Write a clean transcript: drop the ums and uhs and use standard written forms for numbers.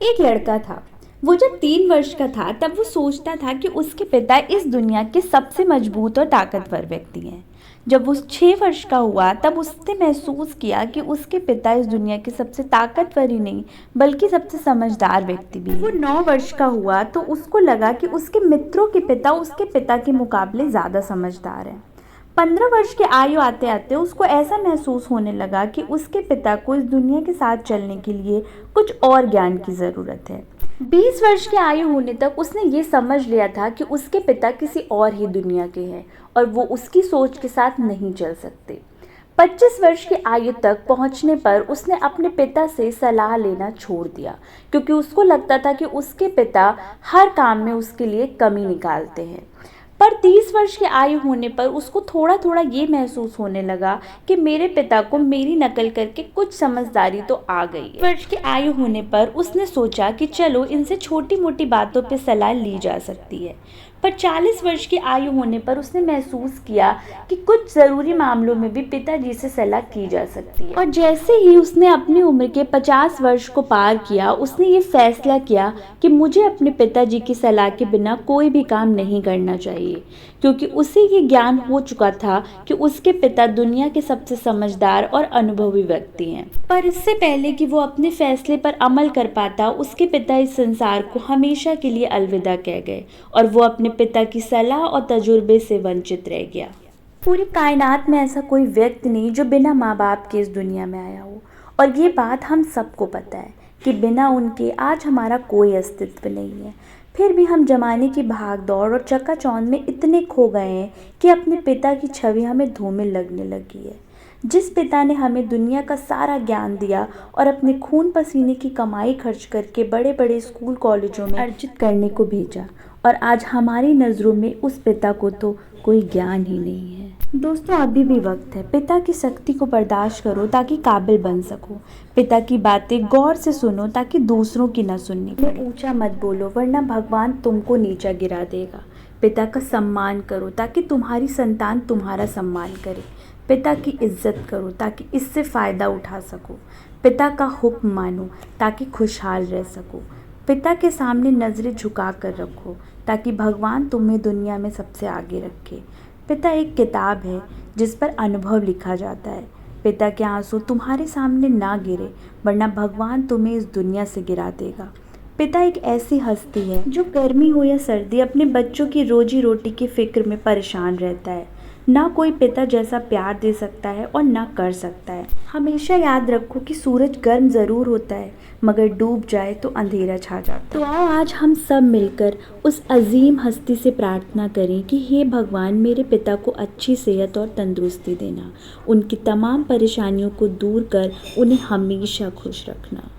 एक लड़का था। वो जब 3 वर्ष का था तब वो सोचता था कि उसके पिता इस दुनिया के सबसे मजबूत और ताकतवर व्यक्ति हैं। जब वो 6 वर्ष का हुआ तब उसने महसूस किया कि उसके पिता इस दुनिया के सबसे ताकतवर ही नहीं बल्कि सबसे समझदार व्यक्ति भी हैं। वो 9 वर्ष का हुआ तो उसको लगा कि उसके मित्रों के पिता उसके पिता के मुकाबले ज़्यादा समझदार हैं। 15 वर्ष की आयु आते आते उसको ऐसा महसूस होने लगा कि उसके पिता को इस दुनिया के साथ चलने के लिए कुछ और ज्ञान की ज़रूरत है। 20 वर्ष की आयु होने तक उसने ये समझ लिया था कि उसके पिता किसी और ही दुनिया के हैं और वो उसकी सोच के साथ नहीं चल सकते। 25 वर्ष की आयु तक पहुंचने पर उसने अपने पिता से सलाह लेना छोड़ दिया क्योंकि उसको लगता था कि उसके पिता हर काम में उसके लिए कमी निकालते हैं। पर 30 वर्ष की आयु होने पर उसको थोड़ा थोड़ा ये महसूस होने लगा कि मेरे पिता को मेरी नकल करके कुछ समझदारी तो आ गई है। वर्ष की आयु होने पर उसने सोचा कि चलो इनसे छोटी मोटी बातों पे सलाह ली जा सकती है। पर 40 वर्ष की आयु होने पर उसने महसूस किया कि कुछ ज़रूरी मामलों में भी पिताजी से सलाह की जा सकती है। और जैसे ही उसने अपनी उम्र के 50 वर्ष को पार किया उसने ये फैसला किया कि मुझे अपने पिताजी की सलाह के बिना कोई भी काम नहीं करना चाहिए क्योंकि उसे ये ज्ञान हो चुका था कि उसके पिता दुनिया के सबसे समझदार और अनुभवी व्यक्ति हैं। पर इससे पहले कि वो अपने फैसले पर अमल कर पाता उसके पिता इस संसार को हमेशा के लिए अलविदा कह गए और वो अपने पिता की सलाह और तजुर्बे से वंचित रह गया। पूरी कायनात में ऐसा कोई व्यक्ति नहीं जो बिना माँ बाप के इस दुनिया में आया हो और ये बात हम सबको पता है कि बिना उनके आज हमारा कोई अस्तित्व नहीं है। फिर भी हम जमाने की भाग दौड़ और चकाचौंध में इतने खो गए हैं कि अपने पिता की छवि हमें धूमिल लगने लगी है। जिस पिता ने हमें दुनिया का सारा ज्ञान दिया और अपने खून पसीने की कमाई खर्च करके बड़े बड़े स्कूल कॉलेजों में अर्जित करने को भेजा और आज हमारी नज़रों में उस पिता को तो कोई ज्ञान ही नहीं है। दोस्तों अभी भी वक्त है, पिता की सख्ती को बर्दाश्त करो ताकि काबिल बन सको। पिता की बातें गौर से सुनो ताकि दूसरों की न सुननी पड़े। ऊंचा मत बोलो वरना भगवान तुमको नीचा गिरा देगा। पिता का सम्मान करो ताकि तुम्हारी संतान तुम्हारा सम्मान करे। पिता की इज्जत करो ताकि इससे फ़ायदा उठा सको। पिता का हुक्म मानो ताकि खुशहाल रह सको। पिता के सामने नज़रें झुका कर रखो ताकि भगवान तुम्हें दुनिया में सबसे आगे रखे। पिता एक किताब है जिस पर अनुभव लिखा जाता है। पिता के आंसू तुम्हारे सामने ना गिरे वरना भगवान तुम्हें इस दुनिया से गिरा देगा। पिता एक ऐसी हस्ती है जो गर्मी हो या सर्दी अपने बच्चों की रोजी रोटी की फिक्र में परेशान रहता है। ना कोई पिता जैसा प्यार दे सकता है और ना कर सकता है। हमेशा याद रखो कि सूरज गर्म ज़रूर होता है मगर डूब जाए तो अंधेरा छा जाता है। तो आओ आज हम सब मिलकर उस अजीम हस्ती से प्रार्थना करें कि हे भगवान मेरे पिता को अच्छी सेहत और तंदुरुस्ती देना, उनकी तमाम परेशानियों को दूर कर उन्हें हमेशा खुश रखना।